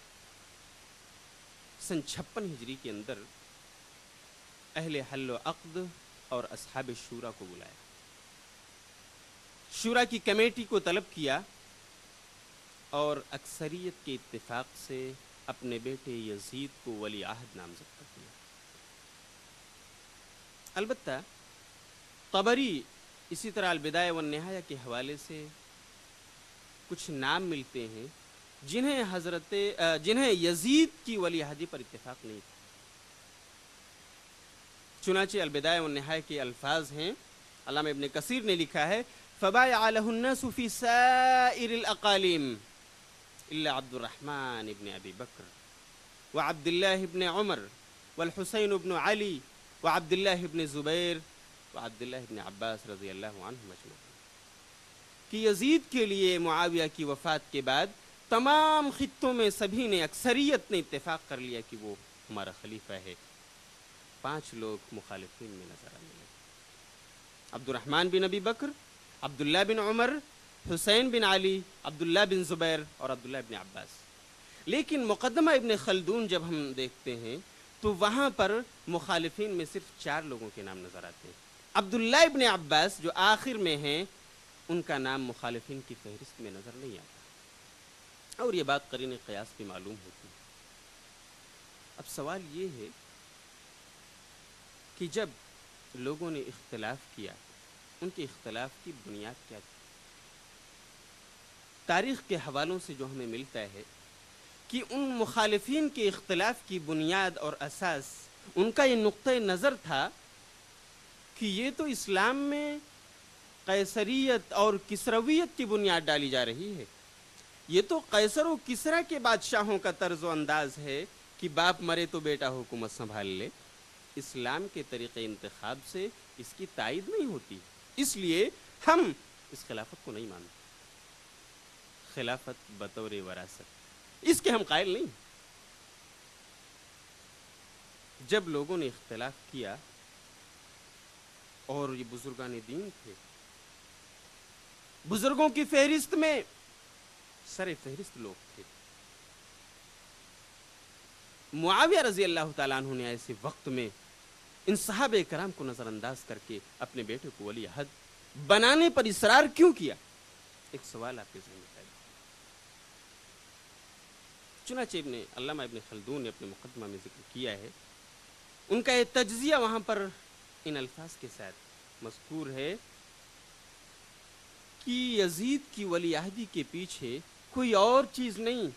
سن 56 ہجری کے اندر اہل حل و عقد اور اصحاب شورا کو بلایا، شورا کی کمیٹی کو طلب کیا اور اکثریت کے اتفاق سے اپنے بیٹے یزید کو ولی عہد نامزد کر دیا۔ البتہ طبری اسی طرح البدایہ والنہایہ کے حوالے سے کچھ نام ملتے ہیں جنہیں یزید کی ولی عہدی پر اتفاق نہیں تھا۔ چنانچہ البدایہ والنہایہ کے الفاظ ہیں، علامہ ابن کثیر نے لکھا ہے فبايع له الناس في سائر الأقاليم إلا عبد الرحمن بن أبي بكر وعبد الله بن عمر والحسين بن علي وعبد الله بن زبير وعبد الله بن عباس رضی اللہ عنہم اجمعین، کہ یزید کے لیے معاویہ کی وفات کے بعد تمام خطوں میں سبھی نے، اکثریت نے اتفاق کر لیا کہ وہ ہمارا خلیفہ ہے۔ 5 لوگ مخالفین میں نظر آنے لگے، عبد الرحمن بن ابی بکر، عبداللہ بن عمر، حسین بن علی، عبداللہ بن زبیر اور عبداللہ بن عباس۔ لیکن مقدمہ ابن خلدون جب ہم دیکھتے ہیں تو وہاں پر مخالفین میں صرف 4 لوگوں کے نام نظر آتے ہیں۔ عبداللہ ابن عباس جو آخر میں ہیں، ان کا نام مخالفین کی فہرست میں نظر نہیں آتا، اور یہ بات قرین قیاس بھی معلوم ہوتی ہے۔ اب سوال یہ ہے کہ جب لوگوں نے اختلاف کیا، ان کے اختلاف کی بنیاد کیا تھی؟ تاریخ کے حوالوں سے جو ہمیں ملتا ہے کہ ان مخالفین کے اختلاف کی بنیاد اور اساس، ان کا یہ نقطۂ نظر تھا کہ یہ تو اسلام میں قیصریت اور کسرویت کی بنیاد ڈالی جا رہی ہے، یہ تو قیصر و کسرا کے بادشاہوں کا طرز و انداز ہے کہ باپ مرے تو بیٹا حکومت سنبھال لے۔ اسلام کے طریقے انتخاب سے اس کی تائید نہیں ہوتی، اس لیے ہم اس خلافت کو نہیں مانتے۔ خلافت بطور وراثت، اس کے ہم قائل نہیں۔ جب لوگوں نے اختلاف کیا، اور یہ بزرگان دین تھے، بزرگوں کی فہرست میں سر فہرست لوگ تھے، معاویہ رضی اللہ تعالیٰ عنہ نے ایسے وقت میں ان صحابہ کرام کو نظر انداز کر کے اپنے بیٹے کو ولی عہد بنانے پر اصرار کیوں کیا؟ ایک سوال آپ کے ذہن میں پیدا چنانچہ علامہ ابن خلدون نے اپنے مقدمہ میں ذکر کیا ہے، ان کا یہ تجزیہ وہاں پر ان الفاظ کے ساتھ مذکور ہے کہ یزید کی ولی عہدی کے پیچھے کوئی اور چیز نہیں،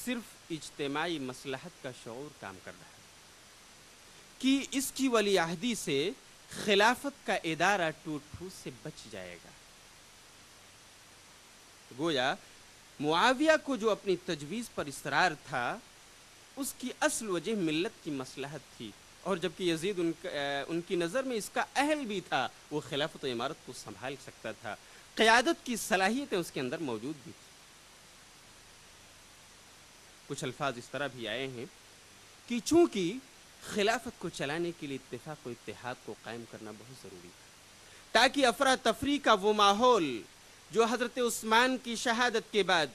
صرف اجتماعی مصلحت کا شعور کام کر رہا ہے کہ اس کی ولی عہدی سے خلافت کا ادارہ ٹوٹ پھوٹ سے بچ جائے گا۔ گویا معاویہ کو جو اپنی تجویز پر اصرار تھا، اس کی اصل وجہ ملت کی مصلحت تھی، اور جبکہ یزید ان کی نظر میں اس کا اہل بھی تھا، وہ خلافت و امارت کو سنبھال سکتا تھا، قیادت کی صلاحیتیں اس کے اندر موجود بھی تھی۔ کچھ الفاظ اس طرح بھی آئے ہیں کہ چونکہ خلافت کو چلانے کے لیے اتفاق و اتحاد کو قائم کرنا بہت ضروری تھا، تاکہ افراتفری کا وہ ماحول جو حضرت عثمان کی شہادت کے بعد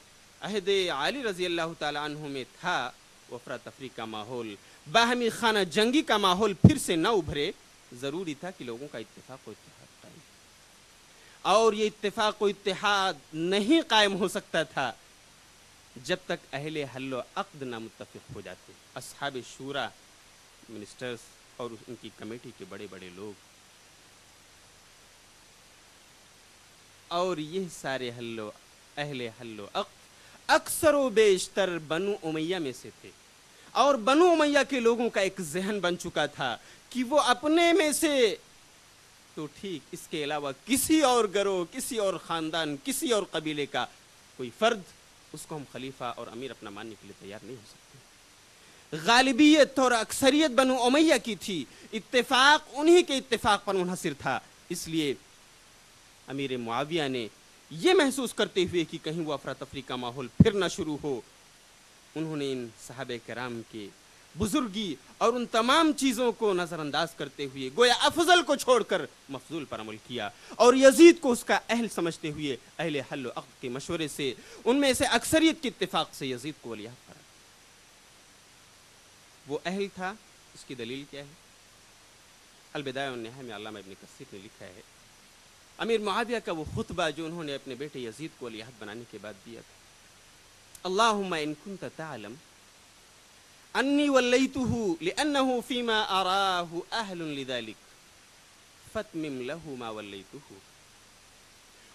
عہد علی رضی اللہ تعالی عنہ میں تھا، وہ افراتفری کا ماحول، باہمی خانہ جنگی کا ماحول پھر سے نہ ابھرے۔ ضروری تھا کہ لوگوں کا اتفاق و اتحاد قائم ہو، اور یہ اتفاق و اتحاد نہیں قائم ہو سکتا تھا جب تک اہل حل و عقد نہ متفق ہو جاتے۔ اصحاب شورا، منسٹرز اور ان کی کمیٹی کے بڑے بڑے لوگ، اور یہ سارے اہل حل و عقد اکثر و بیشتر بنو امیہ میں سے تھے، اور بنو امیہ کے لوگوں کا ایک ذہن بن چکا تھا کہ وہ اپنے میں سے تو ٹھیک، اس کے علاوہ کسی اور گروہ، کسی اور خاندان، کسی اور قبیلے کا کوئی فرد، اس کو ہم خلیفہ اور امیر اپنا ماننے کے لیے تیار نہیں ہو سکتے۔ غالبیت اور اکثریت بنو امیہ کی تھی، اتفاق انہی کے اتفاق پر منحصر تھا۔ اس لیے امیر معاویہ نے یہ محسوس کرتے ہوئے کہ کہیں وہ افراتفری کا ماحول پھر نہ شروع ہو، انہوں نے ان صحابہ کرام کے بزرگی اور ان تمام چیزوں کو نظر انداز کرتے ہوئے گویا افضل کو چھوڑ کر مفضول پر عمل کیا، اور یزید کو اس کا اہل سمجھتے ہوئے اہل حل و عقد کے مشورے سے، ان میں سے اکثریت کے اتفاق سے یزید کو ولیعہد قرار دیا۔ وہ اہل تھا، اس کی دلیل کیا ہے؟ البدایہ والنہایہ میں علامہ ابن کثیر نے لکھا ہے، امیر معاویہ کا وہ خطبہ جو انہوں نے اپنے بیٹے یزید کو ولیعہد بنانے کے بعد دیا تھا، اللہم ان کنت تعلم انی ولیتہ لأنہ فیما اراہ اہل لذلک فتمم لہ ما ولیتہ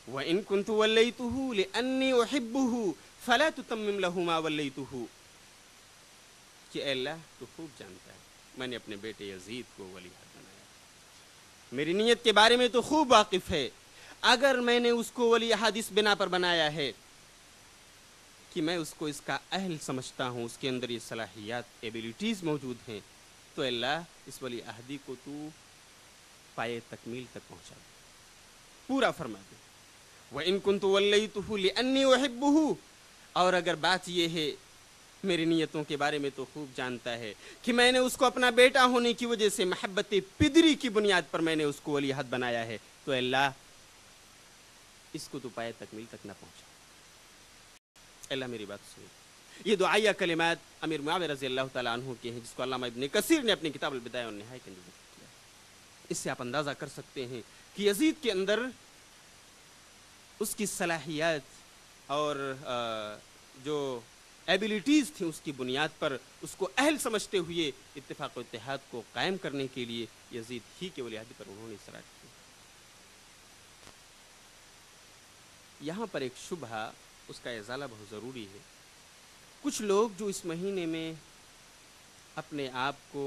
وان کنت ولیتہ لأنی احبہ فلا تتمم لہ ما ولیتہ، کہ اے اللہ تو خوب جانتا ہے میں نے اپنے بیٹے یزید کو ولیعہد بنایا، میری نیت کے بارے میں تو خوب واقف ہے، اگر میں نے اس کو ولیعہد اس بنا پر بنایا ہے کہ میں اس کو اس کا اہل سمجھتا ہوں، اس کے اندر یہ صلاحیات، ایبیلیٹیز موجود ہیں، تو اللہ اس ولی عہدی کو تو پائے تکمیل تک پہنچا دے، پورا فرما دے۔ وَإِن كُنْتُ وَلَّيْتُهُ لِأَنِّي أُحِبُّهُ، اور اگر بات یہ ہے، میری نیتوں کے بارے میں تو خوب جانتا ہے کہ میں نے اس کو اپنا بیٹا ہونے کی وجہ سے محبت پدری کی بنیاد پر میں نے اس کو ولیعہد بنایا ہے، تو اللہ اس کو تو پائے تکمیل تک نہ پہنچا۔ اللہ میری بات سنیں، یہ دعائیہ کلمات امیر معاویہ رضی اللہ تعالیٰ عنہ کے ہیں، جس کو علامہ ابن کثیر نے اپنی کتاب البدایہ والنہایہ کے اندر ذکر کیا ہے۔ اس سے آپ اندازہ کر سکتے ہیں کہ یزید کے اندر اس کی صلاحیات اور جو ایبیلیٹیز تھیں، اس کی بنیاد پر اس کو اہل سمجھتے ہوئے اتفاق و اتحاد کو قائم کرنے کے لیے یزید ہی کے ولیعہدی پر انہوں نے اصرار کیا۔ یہاں پر ایک شبہہ، اس کا ازالہ بہت ضروری ہے۔ کچھ لوگ جو اس مہینے میں اپنے آپ کو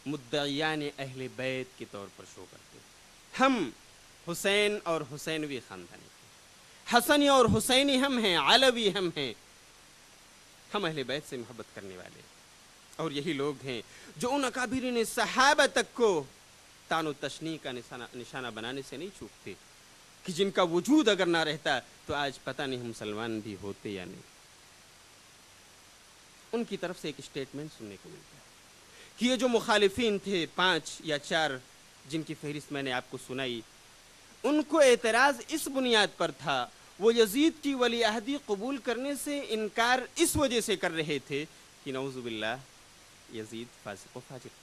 مدعیان اہل بیت کے طور پر شو کرتے ہیں، ہم حسین اور حسینوی خاندانی ہیں، حسنی اور حسینی ہم ہیں، علوی ہم ہیں، ہم اہل بیت سے محبت کرنے والے، اور یہی لوگ ہیں جو ان اکابرین صحابہ تک کو طعن و تشنیع کا نشانہ بنانے سے نہیں چوکتے کہ جن کا وجود اگر نہ رہتا تو آج پتہ نہیں ہم مسلمان بھی ہوتے یا نہیں۔ ان کی طرف سے ایک اسٹیٹمنٹ سننے کو ملتا ہے کہ یہ جو مخالفین تھے 5 یا 4 جن کی فہرست میں نے آپ کو سنائی، ان کو اعتراض اس بنیاد پر تھا، وہ یزید کی ولی عہدی قبول کرنے سے انکار اس وجہ سے کر رہے تھے کہ نعوذ باللہ یزید فاسق و فاجر،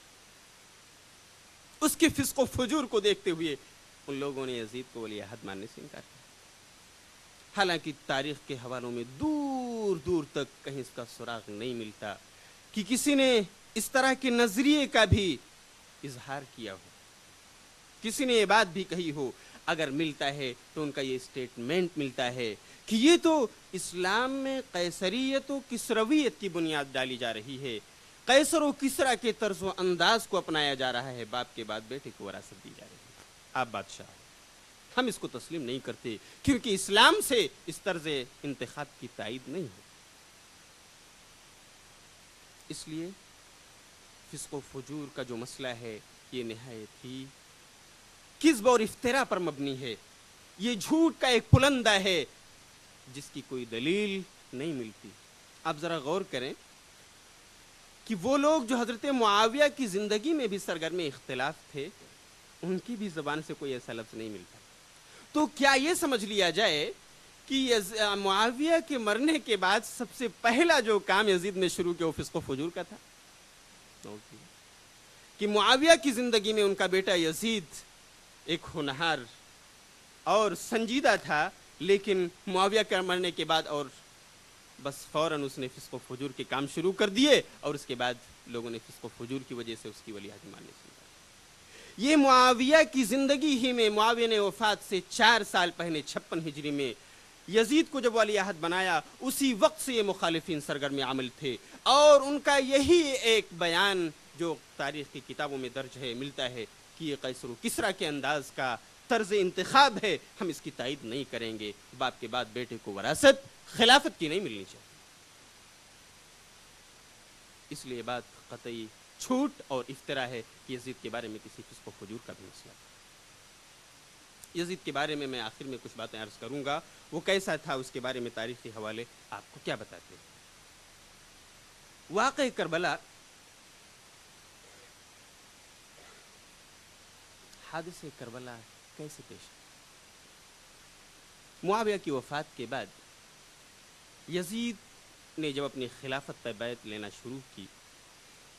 اس کے فسق و فجور کو دیکھتے ہوئے ان لوگوں نے یزید کو ولی عہد ماننے سے انکار کیا۔ حالانکہ تاریخ کے حوالوں میں دور دور تک کہیں اس کا سراغ نہیں ملتا کہ کسی نے اس طرح کے نظریے کا بھی اظہار کیا ہو، کسی نے یہ بات بھی کہی ہو۔ اگر ملتا ہے تو ان کا یہ اسٹیٹمنٹ ملتا ہے کہ یہ تو اسلام میں قیصریت و کسرویت کی بنیاد ڈالی جا رہی ہے، قیصر و کسرا کے طرز و انداز کو اپنایا جا رہا ہے، باپ کے بعد بیٹے کو وراثت دی جا رہی ہے، آپ بادشاہ۔ ہم اس کو تسلیم نہیں کرتے کیونکہ اسلام سے اس طرز انتخاب کی تائید نہیں ہے۔ اس لیے فسق و فجور کا جو مسئلہ ہے یہ نہایت ہی کذب اور افتراء پر مبنی ہے، یہ جھوٹ کا ایک پلندہ ہے جس کی کوئی دلیل نہیں ملتی۔ آپ ذرا غور کریں کہ وہ لوگ جو حضرت معاویہ کی زندگی میں بھی سرگرم اختلاف تھے، ان کی بھی زبان سے کوئی ایسا لفظ نہیں ملتا، تو کیا یہ سمجھ لیا جائے کہ معاویہ کے مرنے کے بعد سب سے پہلا جو کام یزید نے شروع کیا وہ فسق و فجور کا تھا؟ کہ معاویہ کی زندگی میں ان کا بیٹا یزید ایک ہونہار اور سنجیدہ تھا، لیکن معاویہ کے مرنے کے بعد اور بس فوراً اس نے فسق و فجور کے کام شروع کر دیے، اور اس کے بعد لوگوں نے فسق و فجور کی وجہ سے اس کی ولیعہد ماننے سے۔ یہ معاویہ کی زندگی ہی میں، معاویہ نے وفات سے 4 سال پہلے 56 ہجری میں یزید کو جب ولی عہد بنایا، اسی وقت سے یہ مخالفین سرگرم عمل تھے، اور ان کا یہی ایک بیان جو تاریخ کی کتابوں میں درج ہے ملتا ہے کہ یہ قیصر و کسریٰ کے انداز کا طرز انتخاب ہے، ہم اس کی تائید نہیں کریں گے، باپ کے بعد بیٹے کو وراثت خلافت کی نہیں ملنی چاہیے۔ اس لیے بات قطعی جھوٹ اور افتراء ہے کہ یزید کے بارے میں کسی فسق و فجور کا بھی مسئلہ تھا۔ یزید کے بارے میں آخر میں کچھ باتیں عرض کروں گا، وہ کیسا تھا اس کے بارے میں تاریخی حوالے آپ کو کیا بتاتے ہیں۔ واقعہ کربلا حادثہ کربلا کیسے پیش؟ معاویہ کی وفات کے بعد یزید نے جب اپنی خلافت پہ بیعت لینا شروع کی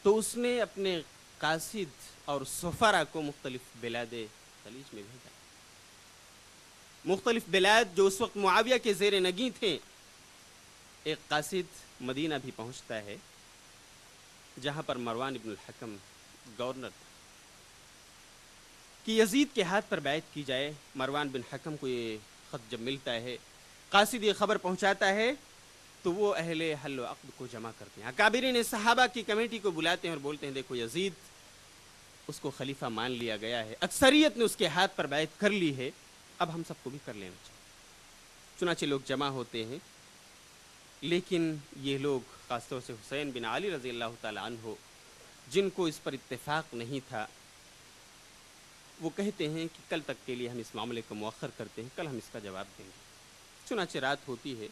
تو اس نے اپنے قاصد اور سفرا کو مختلف بلاد خلیج میں بھیجا۔ مختلف بلاد جو اس وقت معاویہ کے زیر نگیں تھے، ایک قاصد مدینہ بھی پہنچتا ہے جہاں پر مروان ابن الحکم گورنر تھا کہ یزید کے ہاتھ پر بیعت کی جائے۔ مروان بن حکم کو یہ خط جب ملتا ہے، قاصد یہ خبر پہنچاتا ہے تو وہ اہل حل و عقد کو جمع کرتے ہیں، اکابرین صحابہ کی کمیٹی کو بلاتے ہیں اور بولتے ہیں دیکھو یزید اس کو خلیفہ مان لیا گیا ہے، اکثریت نے اس کے ہاتھ پر بیعت کر لی ہے، اب ہم سب کو بھی کر لینا چاہیے۔ چنانچہ لوگ جمع ہوتے ہیں، لیکن یہ لوگ خاص طور سے حسین بن علی رضی اللہ تعالی عنہ جن کو اس پر اتفاق نہیں تھا، وہ کہتے ہیں کہ کل تک کے لیے ہم اس معاملے کو مؤخر کرتے ہیں، کل ہم اس کا جواب دیں گے۔ چنانچہ رات ہوتی ہے،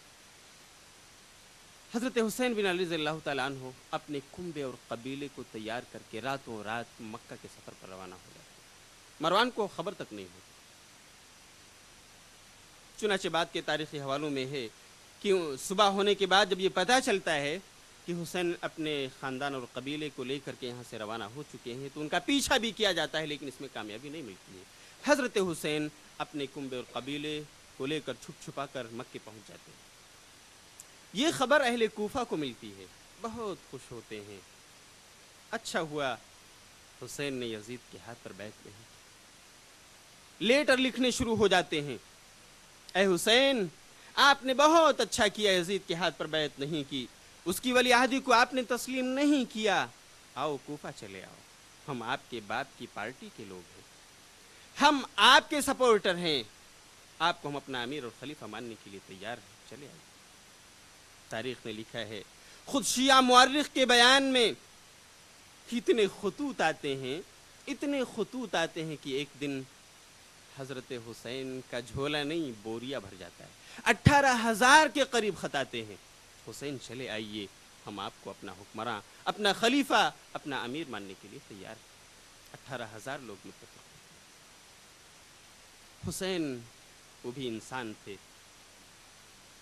حضرت حسین بن علی رضی اللہ تعالیٰ عنہ اپنے کنبے اور قبیلے کو تیار کر کے راتوں رات مکہ کے سفر پر روانہ ہو جاتے ہیں، مروان کو خبر تک نہیں ہوتی۔ چنانچہ بات کے تاریخی حوالوں میں ہے کہ صبح ہونے کے بعد جب یہ پتہ چلتا ہے کہ حسین اپنے خاندان اور قبیلے کو لے کر کے یہاں سے روانہ ہو چکے ہیں تو ان کا پیچھا بھی کیا جاتا ہے، لیکن اس میں کامیابی نہیں ملتی ہے۔ حضرت حسین اپنے کنبے اور قبیلے کو لے کر چھپ چھپا کر مکے پہنچ جاتے ہیں۔ یہ خبر اہل کوفہ کو ملتی ہے، بہت خوش ہوتے ہیں، اچھا ہوا حسین نے یزید کے ہاتھ پر بیعت نہیں کی۔ لیٹر لکھنے شروع ہو جاتے ہیں، اے حسین آپ نے بہت اچھا کیا، یزید کے ہاتھ پر بیعت نہیں کی، اس کی ولی عہدی کو آپ نے تسلیم نہیں کیا، آؤ کوفہ چلے آؤ، ہم آپ کے باپ کی پارٹی کے لوگ ہیں، ہم آپ کے سپورٹر ہیں، آپ کو ہم اپنا امیر اور خلیفہ ماننے کے لیے تیار ہیں، چلے آئیے۔ تاریخ نے لکھا ہے، خود شیعہ مورخ کے بیان میں اتنے خطوط آتے ہیں کہ ایک دن حضرت حسین کا جھولا نہیں بوریا بھر جاتا ہے، 18,000 کے قریب خط آتے ہیں، حسین چلے آئیے، ہم آپ کو اپنا حکمراں، اپنا خلیفہ، اپنا امیر ماننے کے لیے تیار ہیں۔ 18,000 لوگ متفق ہیں۔ حسین وہ بھی انسان تھے،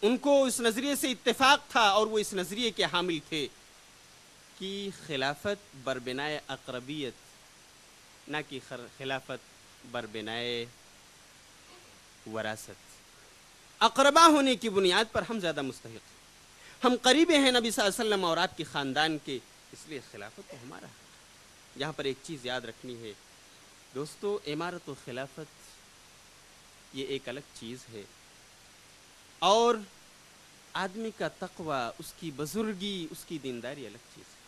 ان کو اس نظریے سے اتفاق تھا اور وہ اس نظریے کے حامل تھے کہ خلافت بربنائے اقربیت، نہ کہ خلافت بربنائے وراثت۔ اقربا ہونے کی بنیاد پر ہم زیادہ مستحق ہیں، ہم قریبے ہیں نبی صلی اللہ علیہ وسلم اور آپ کے خاندان کے، اس لیے خلافت تو ہمارا ہے۔ یہاں پر ایک چیز یاد رکھنی ہے دوستو، امارت و خلافت یہ ایک الگ چیز ہے، اور آدمی کا تقوی، اس کی بزرگی، اس کی دینداری الگ چیز ہے۔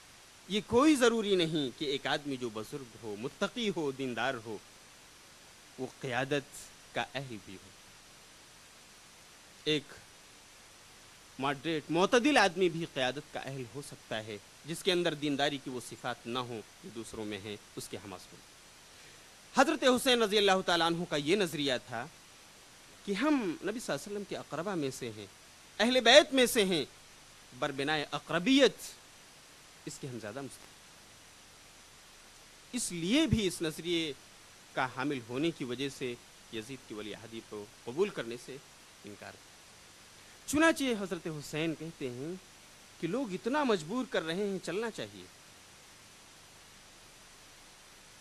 یہ کوئی ضروری نہیں کہ ایک آدمی جو بزرگ ہو، متقی ہو، دیندار ہو، وہ قیادت کا اہل بھی ہو۔ ایک ماڈریٹ، معتدل آدمی بھی قیادت کا اہل ہو سکتا ہے، جس کے اندر دینداری کی وہ صفات نہ ہوں جو دوسروں میں ہیں، اس کے ہم اصل۔ حضرت حسین رضی اللہ تعالیٰ عنہ کا یہ نظریہ تھا کہ ہم نبی صلی اللہ علیہ وسلم کے اقربا میں سے ہیں، اہل بیت میں سے ہیں، بربنائے اقربیت اس کے ہم زیادہ مستحق، اس لیے بھی اس نظریے کا حامل ہونے کی وجہ سے یزید کی ولی عہدی کو قبول کرنے سے انکار کیا۔ چنانچہ حضرت حسین کہتے ہیں کہ لوگ اتنا مجبور کر رہے ہیں، چلنا چاہیے،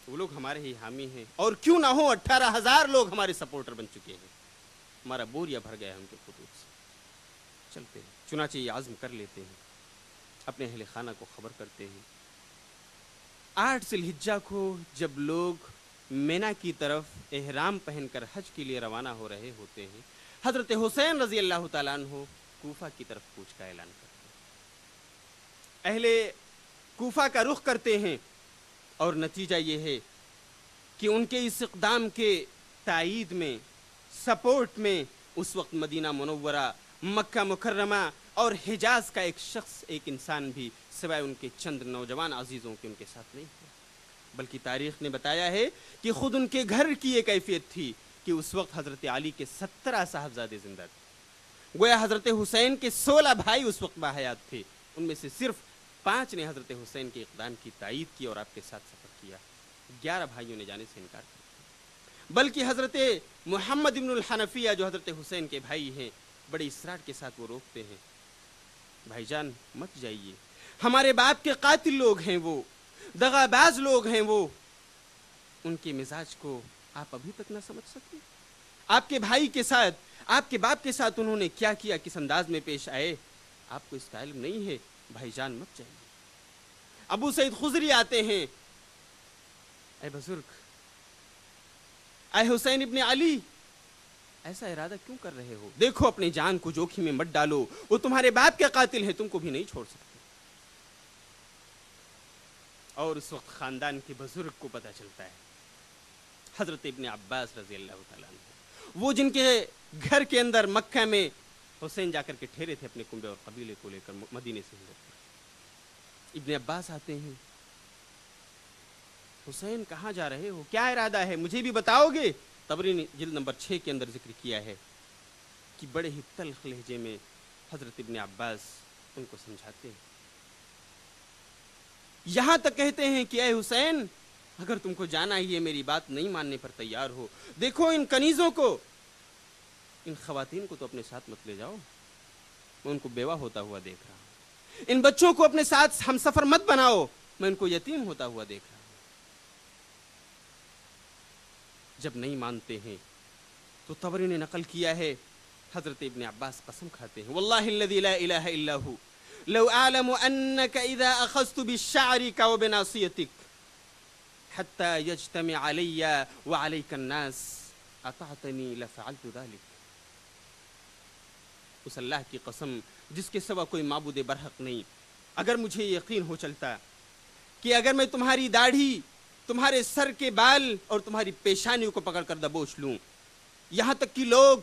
وہ لوگ ہمارے ہی حامی ہیں، اور کیوں نہ ہو 18,000 لوگ ہمارے سپورٹر بن چکے ہیں، ہمارا بوریا بھر گیا ہے ان کے خطوط سے، چلتے ہیں۔ چنانچہ یہ عزم کر لیتے ہیں، اپنے اہل خانہ کو خبر کرتے ہیں۔ 8 ذی الحجہ کو جب لوگ مینا کی طرف احرام پہن کر حج کے لیے روانہ ہو رہے ہوتے ہیں، حضرت حسین رضی اللہ تعالیٰ عنہ کوفہ کی طرف کوچ کا اعلان کرتے ہیں، اہل کوفہ کا رخ کرتے ہیں، اور نتیجہ یہ ہے کہ ان کے اس اقدام کے تائید میں، سپورٹ میں، اس وقت مدینہ منورہ، مکہ مکرمہ اور حجاز کا ایک شخص، ایک انسان بھی سوائے ان کے چند نوجوان عزیزوں کے ان کے ساتھ نہیں تھا، بلکہ تاریخ نے بتایا ہے کہ خود ان کے گھر کی یہ کیفیت تھی کہ اس وقت حضرت علی کے 17 صاحبزادے زندہ تھے، گویا حضرت حسین کے 16 بھائی اس وقت باحیات تھے، ان میں سے صرف 5 نے حضرت حسین کے اقدام کی تائید کی اور آپ کے ساتھ سفر کیا، 11 بھائیوں نے جانے سے انکار کیا، بلکہ حضرت محمد ابن الحنفیہ جو حضرت حسین کے بھائی ہیں، بڑے اصرار کے ساتھ وہ روکتے ہیں، بھائی جان مت جائیے، ہمارے باپ کے قاتل لوگ ہیں، وہ دغا باز لوگ ہیں، وہ ان کے مزاج کو آپ ابھی تک نہ سمجھ سکتے، آپ کے بھائی کے ساتھ، آپ کے باپ کے ساتھ انہوں نے کیا کیا، کس انداز میں پیش آئے، آپ کو اس کا علم نہیں ہے، بھائی جان مت جائیے۔ ابو سعید خضری آتے ہیں، اے بزرگ، اے حسین ابن علی، ایسا ارادہ کیوں کر رہے ہو؟ دیکھو اپنی جان کو جوکھم میں مت ڈالو، وہ تمہارے باپ کے قاتل ہیں، تم کو بھی نہیں چھوڑ سکتے۔ اور اس وقت خاندان کے بزرگ کو پتہ چلتا ہے، حضرت ابن عباس رضی اللہ تعالیٰ عنہ، وہ جن کے گھر کے اندر مکہ میں حسین جا کر کے ٹھہرے تھے اپنے کنبے اور قبیلے کو لے کر مدینے سے ہجرت کر، ابن عباس آتے ہیں، حسین کہاں جا رہے ہو، کیا ارادہ ہے، مجھے بھی بتاؤ گے؟ طبری نے جلد نمبر 6 کے اندر ذکر کیا ہے کہ بڑے ہی تلخ لہجے میں حضرت ابن عباس ان کو سمجھاتے ہیں، یہاں تک کہتے ہیں کہ اے حسین، اگر تم کو جانا ہی ہے، میری بات نہیں ماننے پر تیار ہو، دیکھو ان کنیزوں کو، ان خواتین کو تو اپنے ساتھ مت لے جاؤ، میں ان کو بیوہ ہوتا ہوا دیکھ رہا ہوں، ان بچوں کو اپنے ساتھ ہم سفر مت بناؤ، میں ان کو یتیم ہوتا ہوا دیکھ رہا ہوں۔ جب نہیں مانتے ہیں تو طبری نے نقل کیا ہے، حضرت ابن عباس قسم کھاتے ہیں، واللہ الذی لا الہ الا ہو لو اعلم انک اذا اخذت بشعرک وبناصیتک حتی یجتمع علی وعلیک الناس اطعتنی لفعلت ذلک۔ اس اللہ کی قسم جس کے سوا کوئی معبود برحق نہیں، اگر مجھے یقین ہو چلتا کہ اگر میں تمہاری داڑھی، تمہارے سر کے بال اور تمہاری پیشانیوں کو پکڑ کر دبوچ لوں، یہاں تک کہ لوگ